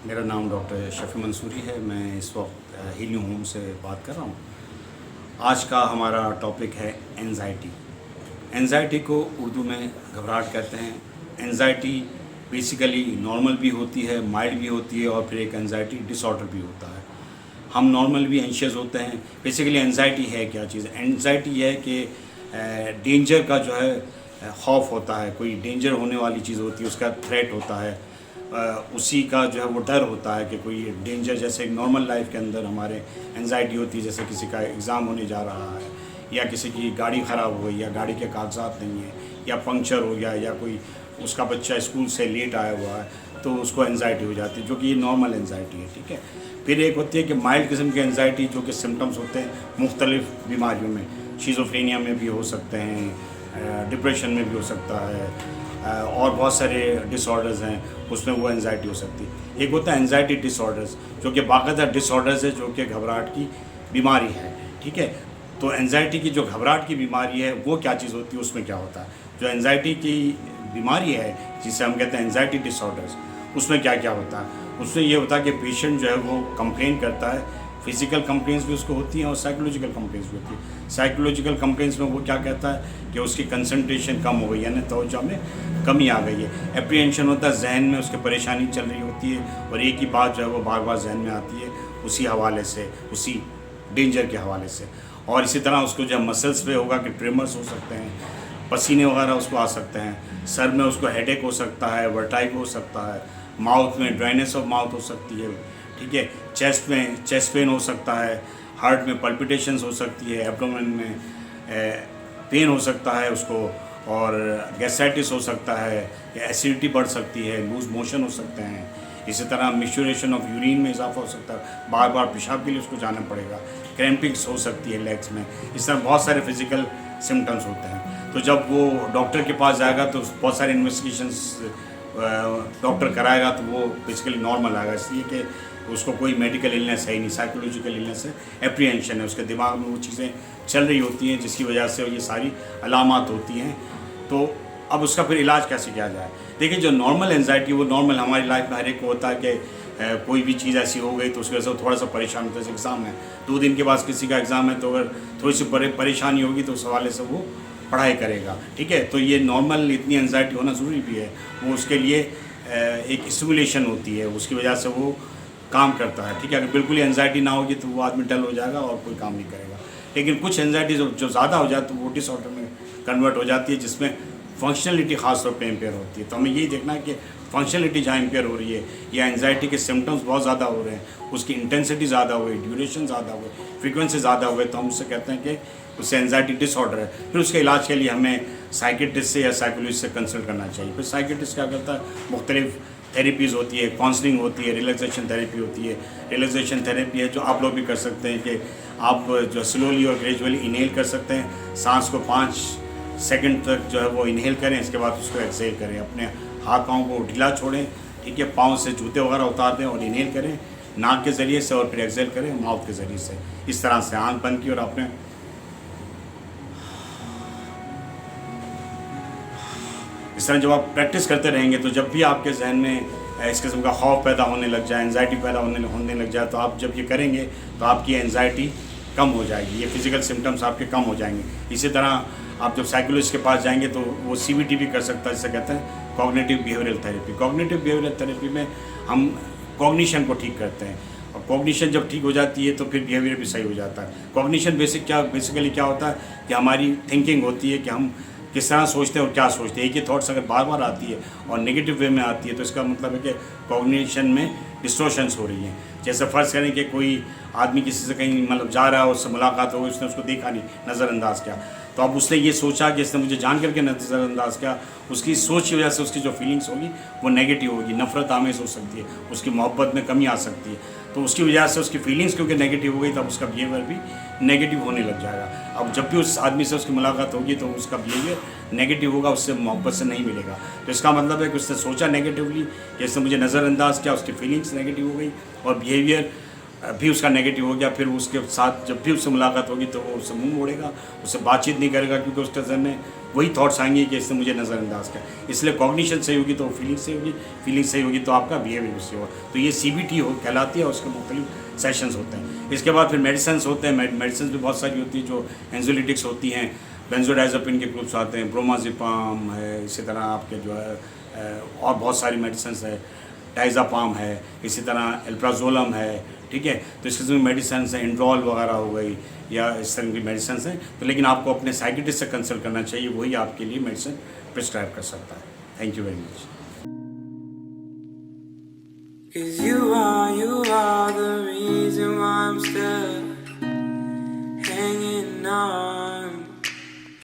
मेरा नाम डॉक्टर शफ़ी मंसूरी है। मैं इस वक्त हीलिंग होम से बात कर रहा हूँ। आज का हमारा टॉपिक है एंजाइटी। एंजाइटी को उर्दू में घबराहट कहते हैं। एंजाइटी बेसिकली नॉर्मल भी होती है, माइल्ड भी होती है और फिर एक एंजाइटी डिसऑर्डर भी होता है। हम नॉर्मल भी एंशियस होते हैं। बेसिकली एंजाइटी है क्या चीज़? एंजाइटी है कि डेंजर का जो है खौफ होता है, कोई डेंजर होने वाली चीज़ होती है, उसका थ्रेट होता है, उसी का जो है वो डर होता है कि कोई डेंजर। जैसे नॉर्मल लाइफ के अंदर हमारे एंजाइटी होती है, जैसे किसी का एग्ज़ाम होने जा रहा है या किसी की गाड़ी ख़राब हो गई या गाड़ी के कागजात नहीं है या पंक्चर हो गया या कोई उसका बच्चा स्कूल से लेट आया हुआ है तो उसको एंजाइटी हो जाती है, जो कि ये नॉर्मल एंजाइटी है। ठीक है। फिर एक होती है कि माइल्ड किस्म की एंजाइटी, जो कि सिम्टम्स होते हैं मुख्तलिफ़ बीमारियों में, शिज़ोफ्रेनिया में भी हो सकते हैं, डिप्रेशन में भी हो सकता है, और बहुत सारे डिसऑर्डर्स हैं उसमें वो एंजाइटी हो सकती है। एक होता है एंजाइटी डिसऑर्डर्स, जो कि बाकायदा डिसऑर्डर्स है, जो कि घबराहट की बीमारी है। ठीक है। तो एंजाइटी की जो घबराहट की बीमारी है वो क्या चीज़ होती है, उसमें क्या होता है? जो एंजाइटी की बीमारी है जिसे हम कहते हैं एंजाइटी डिसऑर्डर्स, उसमें क्या क्या होता है? उसमें ये होता है कि पेशेंट जो है वो कंप्लेन करता है। फिज़िकल कंप्लेंट्स भी उसको होती हैं और साइकोलॉजिकल कंप्लेंट्स भी होती है। साइकोलॉजिकल कंप्लेंट्स में वो क्या कहता है कि उसकी कंसंट्रेशन कम हो गई, यानी तवज्जो में कमी आ गई है। एप्रीहेंशन होता है, जहन में उसके परेशानी चल रही होती है और एक ही बात जो है वो बार बार जहन में आती है, उसी हवाले से, उसी डेंजर के हवाले से। और इसी तरह उसको जो मसल्स पे होगा कि ट्रिमर्स हो सकते हैं, पसीने वगैरह उसको आ सकते हैं, सर में उसको हेडेक हो सकता है, वर्टाइगो हो सकता है, माउथ में ड्राइनेस ऑफ माउथ हो सकती है। ठीक है। चेस्ट में चेस्ट पेन हो सकता है, हार्ट में पल्पिटेशंस हो सकती है, एब्डोमेन में पेन हो सकता है उसको, और गैस्ट्राइटिस हो सकता है, एसिडिटी बढ़ सकती है, लूज मोशन हो सकते हैं। इसी तरह मिक्सचरेशन ऑफ यूरिन में इजाफा हो सकता है, बार बार पेशाब के लिए उसको जाना पड़ेगा, क्रैम्पिंग्स हो सकती है लेग्स में। इस तरह बहुत सारे फिजिकल सिम्टम्स होते हैं। तो जब वो डॉक्टर के पास जाएगा तो बहुत सारे इन्वेस्टिगेशंस डॉक्टर कराएगा तो वो बेसिकली नॉर्मल आएगा, इसलिए कि उसको कोई मेडिकल इलनेस है ही नहीं, साइकोलॉजिकल इलनेस है, एप्रीहेंशन है, उसके दिमाग में वो चीज़ें चल रही होती हैं जिसकी वजह से ये सारी अलामात होती हैं। तो अब उसका फिर इलाज कैसे किया जाए? देखिए, जो नॉर्मल एंजाइटी वो नॉर्मल हमारी लाइफ में हर एक को होता है कि कोई भी चीज़ ऐसी हो गई तो उसकी वजह से थोड़ा सा परेशान होता है। जैसे एग्ज़ाम है, 2 दिन के बाद किसी का एग्ज़ाम है तो अगर थोड़ी सी परेशानी होगी तो उस हवाले से वो पढ़ाई करेगा। ठीक है। तो ये नॉर्मल इतनी एंजाइटी होना ज़रूरी भी है, वो उसके लिए एक स्टिमुलेशन होती है, उसकी वजह से वो काम करता है। ठीक है। अगर बिल्कुल ही एंजाइटी ना होगी तो वो आदमी डल हो जाएगा और कोई काम नहीं करेगा। लेकिन कुछ एंजाइटी जो ज़्यादा हो जाए तो वो डिसऑर्डर में कन्वर्ट हो जाती है, जिसमें फंक्शनलिटी ख़ास तौर पे इम्पेयर होती है। तो हमें यही देखना है कि फंक्शनलिटी जहाँ इम्पेयर हो रही है या एंजाइटी के सिम्टम्स बहुत ज़्यादा हो रहे हैं, उसकी इंटेंसिटी ज़्यादा हुई, ड्यूरेशन ज़्यादा हुई, फ्रीक्वेंसी ज़्यादा हुई, तो हम उससे कहते हैं कि उससे एंजाइटी डिसऑर्डर है। फिर उसके इलाज के लिए हमें साइकेट्रिस्ट से या साइकोलॉजिस्ट से कंसल्ट करना चाहिए। फिर साइकेट्रिस्ट क्या करता है, मुख्तलिफ थेरेपीज़ होती है, काउंसलिंग होती है, रिलैक्सेशन थेरेपी होती है। रिलैक्सेशन थेरेपी है जो आप लोग भी कर सकते हैं कि आप जो स्लोली और ग्रेजुअली इनहेल कर सकते हैं, सांस को 5 सेकंड तक जो है वो इनहेल करें, इसके बाद उसको एक्सहेल करें, अपने हाथ पाँव को ढीला छोड़ें। ठीक है। पाँव से जूते वगैरह उतार दें और इनहेल करें नाक के ज़रिए से, और फिर एक्सहेल करें माउथ के ज़रिए से। इस तरह से आँख बंद की और आपने इस तरह जब आप प्रैक्टिस करते रहेंगे तो जब भी आपके जहन में इस किस्म का खौफ पैदा होने लग जाए, एंजाइटी पैदा होने लग जाए, तो आप जब ये करेंगे तो आपकी एंजाइटी कम हो जाएगी, ये फिज़िकल सिम्टम्स आपके कम हो जाएंगे। इसी तरह आप जब साइकोलॉजिस्ट के पास जाएंगे तो वो CBT भी कर सकता है, जिसे कहते हैं cognitive behavioural therapy. Cognitive behavioural therapy में हम कॉग्निशन को ठीक करते हैं, और कॉग्निशन जब ठीक हो जाती है तो फिर बिहेवियर भी सही हो जाता है। कॉग्निशन बेसिकली क्या होता है कि हमारी थिंकिंग होती है कि हम किस तरह सोचते हैं और क्या सोचते हैं। एक ही थॉट्स अगर बार बार आती है और नेगेटिव वे में आती है तो इसका मतलब है कि कॉग्निशन में डिस्टॉर्शंस हो रही हैं। जैसे फ़र्ज़ करें कि कोई आदमी किसी से कहीं मतलब जा रहा है, उससे मुलाकात हो गई, उसने उसको देखा नहीं, नज़रअंदाज किया, तो अब उसने ये सोचा कि इसने मुझे जान करके नज़रअंदाज किया, उसकी सोच की वजह से उसकी जो फीलिंग्स होगी वो नेगेटिव होगी, नफ़रत आमेज़ हो सकती है, उसकी मोहब्बत में कमी आ सकती है। तो उसकी वजह से उसकी फीलिंग्स क्योंकि नेगेटिव हो गई, तब उसका बिहेवियर भी नेगेटिव होने लग जाएगा। अब जब भी उस आदमी से उसकी मुलाकात होगी तो उसका बिहेवियर नेगेटिव होगा, उससे मोहब्बत से नहीं मिलेगा। तो इसका मतलब है कि उसने सोचा नेगेटिवली, जैसे मुझे नज़रअंदाज किया, उसकी फीलिंग्स नेगेटिव हो गई और बिहेवियर भी उसका नेगेटिव हो गया, फिर उसके साथ जब भी उससे मुलाकात होगी तो वो उससे मुंह मोड़ेगा, उससे बातचीत नहीं करेगा, क्योंकि उसके जहन में वही थॉट्स आएंगे कि इसने मुझे नज़रअंदाज किया। इसलिए कॉग्निशन सही होगी तो फीलिंग सही होगी, फीलिंग सही होगी तो आपका बिहेवियर भी सही होगा। तो ये CBT कहलाती है, उसके मुख्तलिफ सेशंस होते हैं। इसके बाद फिर मेडिसिन होते हैं। मेडिसिन भी बहुत सारी होती है, जो एंजोलिटिक्स होती हैं, बेंजोडाइज़ेपिन के ग्रुप्स आते हैं, ब्रोमाज़ेपाम है, इसी तरह आपके जो है और बहुत सारी मेडिसिन है, डाइज़ापाम है, इसी तरह एल्प्राजोलम है, ठीक है। तो इस किस्म की मेडिसिन हैं, इंड्रॉल वगैरह हो गई या इस तरह की मेडिसिन हैं। तो लेकिन आपको अपने साइकियाट्रिस्ट से कंसल्ट करना चाहिए, वही आपके लिए मेडिसिन प्रिस्क्राइब कर सकता है। Thank you very much. 'Cause you are the reason why I'm still